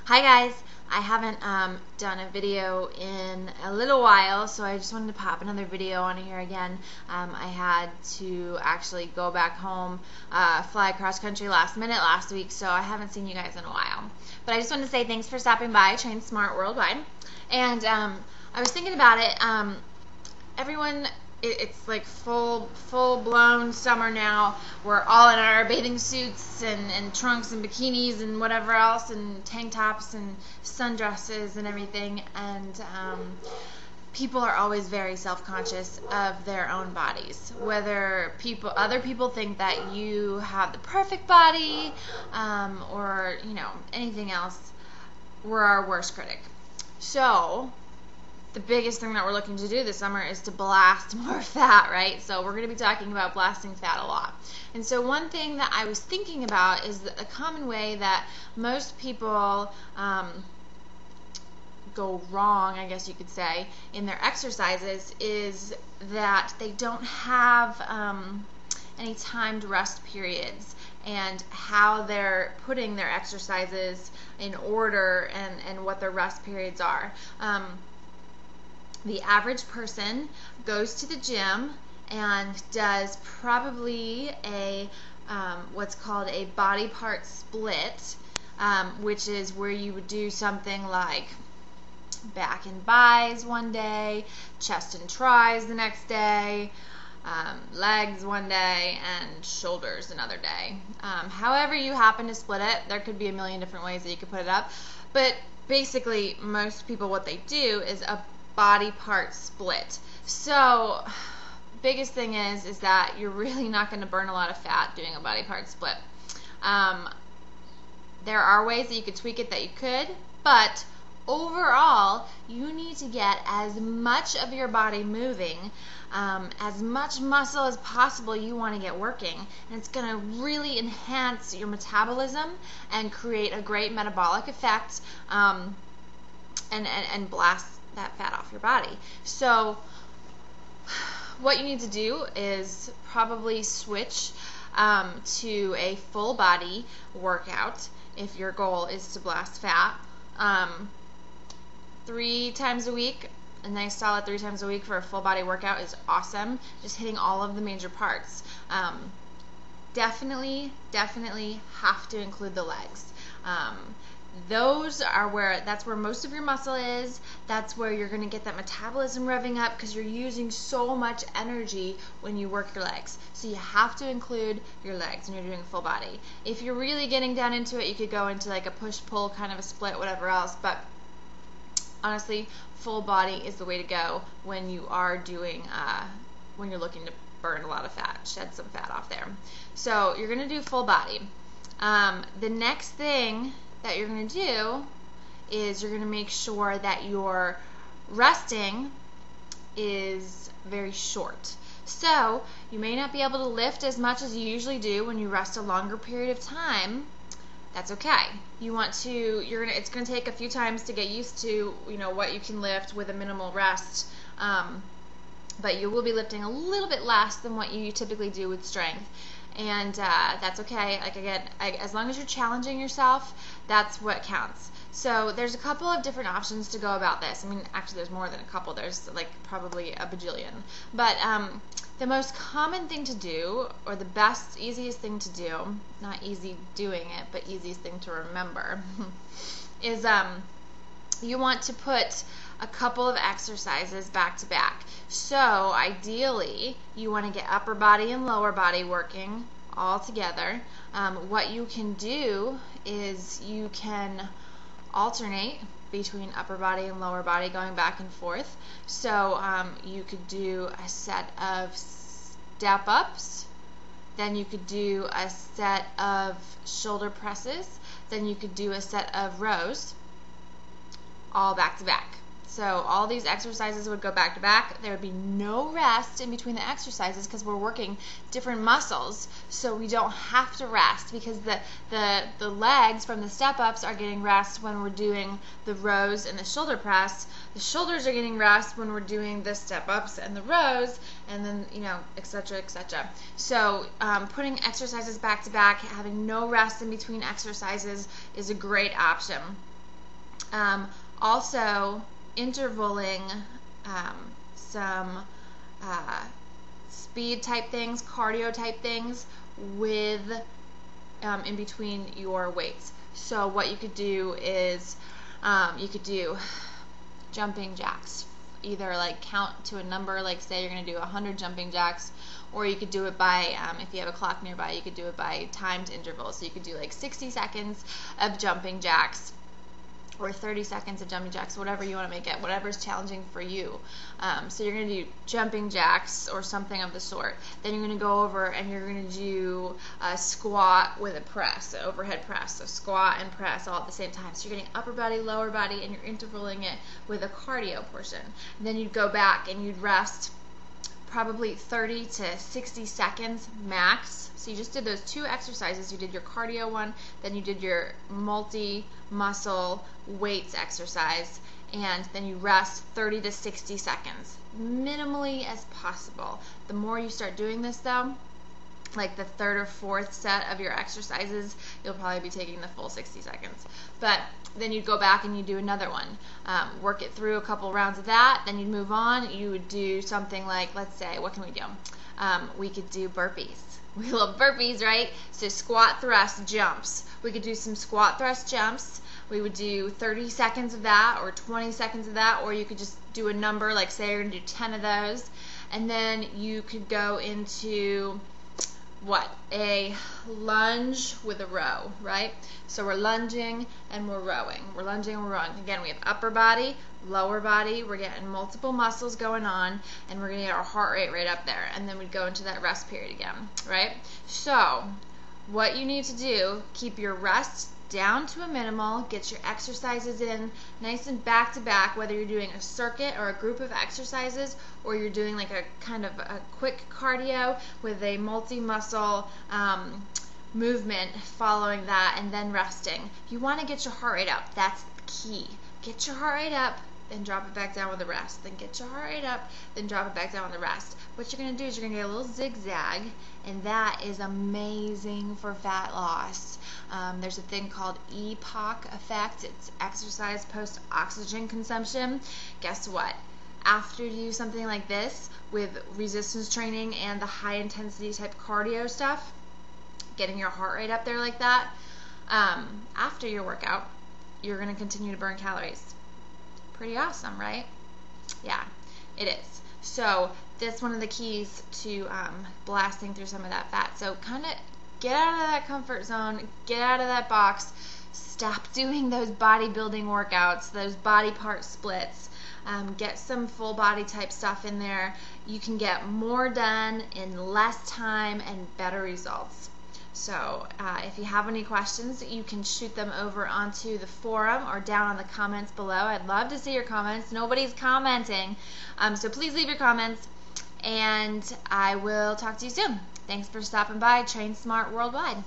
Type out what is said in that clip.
Hi guys, I haven't done a video in a little while, so I just wanted to pop another video on here again. I had to actually go back home, fly across country last minute last week, so I haven't seen you guys in a while. But I just wanted to say thanks for stopping by Train Smart Worldwide. And I was thinking about it. Everyone, it's like full-blown summer now. We're all in our bathing suits and trunks and bikinis and whatever else, and tank tops and sundresses and everything, and people are always very self-conscious of their own bodies. Whether other people think that you have the perfect body, or anything else, we're our worst critic. So the biggest thing that we're looking to do this summer is to blast more fat, right? So we're going to be talking about blasting fat a lot. And so one thing that I was thinking about is that a common way that most people go wrong, I guess you could say, in their exercises is that they don't have any timed rest periods, and how they're putting their exercises in order and what their rest periods are. The average person goes to the gym and does probably a what's called a body part split, which is where you would do something like back and bis one day, chest and tris the next day, legs one day, and shoulders another day. However you happen to split it, there could be a million different ways that you could put it up, but basically most people, what they do is a body part split. So biggest thing is that you're really not going to burn a lot of fat doing a body part split. There are ways that you could tweak it that you could, but overall you need to get as much of your body moving, as much muscle as possible you want to get working, and it's going to really enhance your metabolism and create a great metabolic effect, and blast that fat off your body. So what you need to do is probably switch to a full body workout if your goal is to blast fat. 3 times a week, a nice solid 3 times a week for a full body workout is awesome. Just hitting all of the major parts. Definitely have to include the legs. That's where most of your muscle is. That's where you're going to get that metabolism revving up, because you're using so much energy when you work your legs. So you have to include your legs when you're doing a full body. If you're really getting down into it, you could go into like a push-pull kind of a split, whatever else, but honestly, full body is the way to go when you are doing when you're looking to burn a lot of fat, shed some fat off there. So you're going to do full body. The next thing that you're going to do is you're going to make sure that your resting is very short. So you may not be able to lift as much as you usually do when you rest a longer period of time. That's okay. It's going to take a few times to get used to what you can lift with a minimal rest, but you will be lifting a little bit less than what you typically do with strength. And that's okay. Like, again, as long as you're challenging yourself, that's what counts. So there's a couple of different options to go about this. I mean, actually there's more than a couple. There's like probably a bajillion. But the most common thing to do, or the best, easiest thing to do, not easy doing it, but easiest thing to remember, is you want to put a couple of exercises back to back. So ideally you want to get upper body and lower body working all together. What you can do is you can alternate between upper body and lower body, going back and forth. So you could do a set of step ups, then you could do a set of shoulder presses, then you could do a set of rows, all back to back. So all these exercises would go back to back. There would be no rest in between the exercises, because we're working different muscles, so we don't have to rest, because the legs from the step-ups are getting rest when we're doing the rows and the shoulder press. The shoulders are getting rest when we're doing the step-ups and the rows, and then, etc., etc. So putting exercises back to back, having no rest in between exercises is a great option. Also, intervaling some speed type things, cardio type things with in between your weights. So what you could do is you could do jumping jacks. Either like count to a number, like say you're going to do 100 jumping jacks, or you could do it by, if you have a clock nearby, you could do it by timed intervals. So you could do like 60 seconds of jumping jacks, or 30 seconds of jumping jacks, whatever you want to make it, whatever's challenging for you. So you're going to do jumping jacks or something of the sort. Then you're going to go over and you're going to do a squat with a press, an overhead press. So squat and press all at the same time. So you're getting upper body, lower body, and you're intervaling it with a cardio portion. And then you'd go back and you'd rest probably 30 to 60 seconds max. So you just did those two exercises. You did your cardio one, then you did your multi-muscle weights exercise, and then you rest 30 to 60 seconds, minimally as possible. The more you start doing this though, like the third or fourth set of your exercises, you'll probably be taking the full 60 seconds. But then you'd go back and you do another one. Work it through a couple rounds of that, then you'd move on. You would do something like, let's say, what can we do? We could do burpees. We love burpees, right? So squat, thrust, jumps. We could do some squat, thrust, jumps. We would do 30 seconds of that, or 20 seconds of that, or you could just do a number, like say you're going to do 10 of those. And then you could go into a lunge with a row, right? So we're lunging and we're rowing. We're lunging and we're rowing. Again, we have upper body, lower body. We're getting multiple muscles going on, and we're going to get our heart rate right up there. And then we'd go into that rest period again, right? So what you need to do, keep your rest down to a minimal, get your exercises in nice and back to back, whether you're doing a circuit or a group of exercises, or you're doing like a kind of a quick cardio with a multi-muscle movement following that, and then resting. You want to get your heart rate up. That's the key. Get your heart rate up, then drop it back down with the rest. Then get your heart rate up, then drop it back down with the rest. What you're going to do is you're going to get a little zigzag, and that is amazing for fat loss. There's a thing called EPOC effect. It's exercise post-oxygen consumption. Guess what? After you do something like this with resistance training and the high intensity type cardio stuff, getting your heart rate up there like that, after your workout, you're going to continue to burn calories. Pretty awesome, right? Yeah, it is. So that's one of the keys to blasting through some of that fat. So kind of get out of that comfort zone, get out of that box, stop doing those bodybuilding workouts, those body part splits. Get some full body type stuff in there. You can get more done in less time and better results. So if you have any questions, you can shoot them over onto the forum or down on the comments below. I'd love to see your comments. Nobody's commenting, so please leave your comments, and I will talk to you soon. Thanks for stopping by. Train Smart Worldwide.